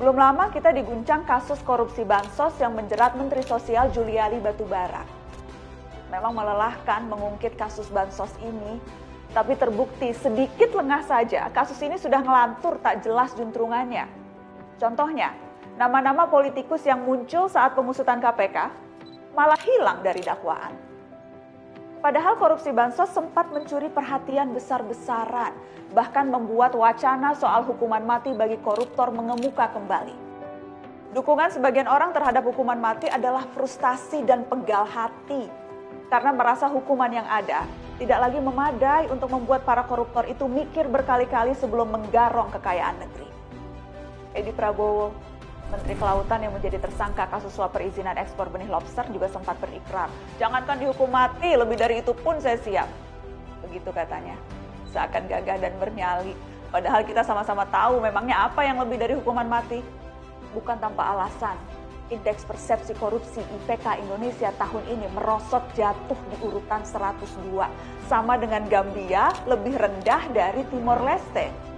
Belum lama kita diguncang kasus korupsi bansos yang menjerat Menteri Sosial Juliari Batubara. Memang melelahkan mengungkit kasus bansos ini, tapi terbukti sedikit lengah saja kasus ini sudah ngelantur tak jelas juntrungannya. Contohnya, nama-nama politikus yang muncul saat pengusutan KPK malah hilang dari dakwaan. Padahal korupsi bansos sempat mencuri perhatian besar-besaran, bahkan membuat wacana soal hukuman mati bagi koruptor mengemuka kembali. Dukungan sebagian orang terhadap hukuman mati adalah frustasi dan penggal hati, karena merasa hukuman yang ada tidak lagi memadai untuk membuat para koruptor itu mikir berkali-kali sebelum menggarong kekayaan negeri. Edi Prabowo, Menteri Kelautan yang menjadi tersangka kasus suap perizinan ekspor benih lobster juga sempat berikrar, jangankan dihukum mati, lebih dari itu pun saya siap. Begitu katanya, seakan gagah dan bernyali. Padahal kita sama-sama tahu memangnya apa yang lebih dari hukuman mati. Bukan tanpa alasan, indeks persepsi korupsi IPK Indonesia tahun ini merosot jatuh di urutan 102. Sama dengan Gambia, lebih rendah dari Timor Leste.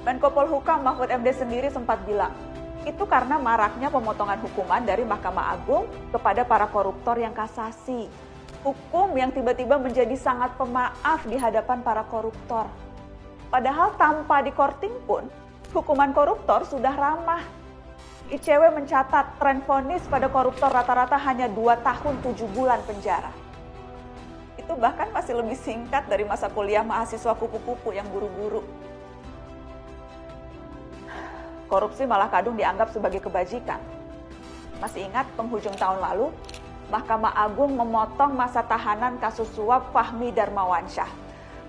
Menko Polhukam Mahfud MD sendiri sempat bilang, itu karena maraknya pemotongan hukuman dari Mahkamah Agung kepada para koruptor yang kasasi. Hukum yang tiba-tiba menjadi sangat pemaaf di hadapan para koruptor. Padahal tanpa dikorting pun, hukuman koruptor sudah ramah. ICW mencatat tren vonis pada koruptor rata-rata hanya 2 tahun 7 bulan penjara. Itu bahkan masih lebih singkat dari masa kuliah mahasiswa kupu-kupu yang buru-buru. Korupsi malah kadung dianggap sebagai kebajikan. Masih ingat penghujung tahun lalu, Mahkamah Agung memotong masa tahanan kasus suap Fahmi Darmawansyah.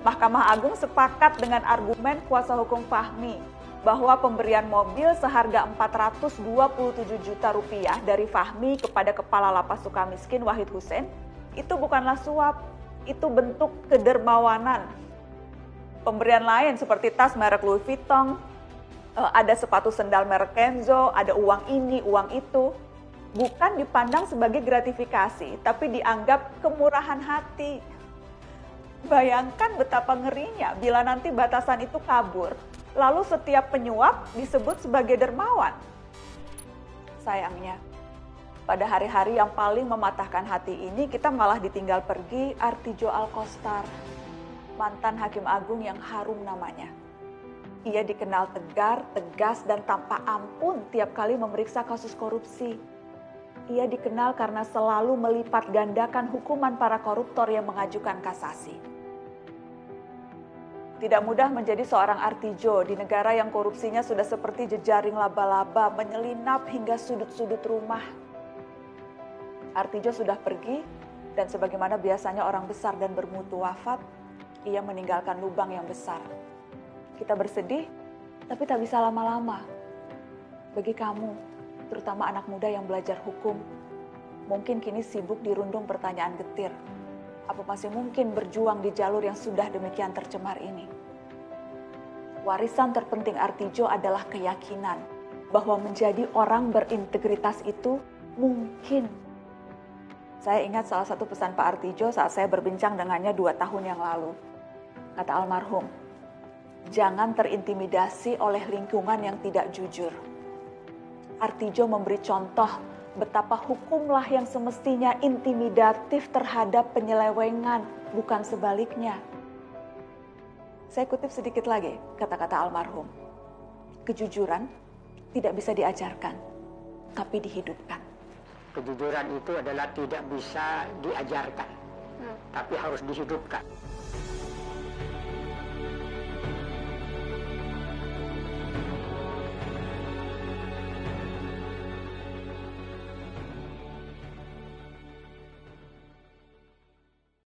Mahkamah Agung sepakat dengan argumen kuasa hukum Fahmi bahwa pemberian mobil seharga 427 juta rupiah dari Fahmi kepada Kepala Lapas Sukamiskin Wahid Hussein itu bukanlah suap, itu bentuk kedermawanan. Pemberian lain seperti tas merek Louis Vuitton, ada sepatu sendal merek Kenzo, ada uang ini, uang itu, bukan dipandang sebagai gratifikasi, tapi dianggap kemurahan hati. Bayangkan betapa ngerinya bila nanti batasan itu kabur, lalu setiap penyuap disebut sebagai dermawan. Sayangnya, pada hari-hari yang paling mematahkan hati ini, kita malah ditinggal pergi Artijo Alkostar, mantan Hakim Agung yang harum namanya. Ia dikenal tegar, tegas, dan tanpa ampun tiap kali memeriksa kasus korupsi. Ia dikenal karena selalu melipat gandakan hukuman para koruptor yang mengajukan kasasi. Tidak mudah menjadi seorang Artijo di negara yang korupsinya sudah seperti jejaring laba-laba menyelinap hingga sudut-sudut rumah. Artijo sudah pergi, dan sebagaimana biasanya orang besar dan bermutu wafat, ia meninggalkan lubang yang besar. Kita bersedih, tapi tak bisa lama-lama. Bagi kamu, terutama anak muda yang belajar hukum, mungkin kini sibuk dirundung pertanyaan getir. Apa masih mungkin berjuang di jalur yang sudah demikian tercemar ini? Warisan terpenting Artijo adalah keyakinan bahwa menjadi orang berintegritas itu mungkin. Saya ingat salah satu pesan Pak Artijo saat saya berbincang dengannya 2 tahun yang lalu. Kata almarhum, jangan terintimidasi oleh lingkungan yang tidak jujur. Artijo memberi contoh betapa hukumlah yang semestinya intimidatif terhadap penyelewengan, bukan sebaliknya. Saya kutip sedikit lagi kata-kata almarhum. Kejujuran tidak bisa diajarkan, tapi dihidupkan. Kejujuran itu adalah tidak bisa diajarkan, tapi harus dihidupkan.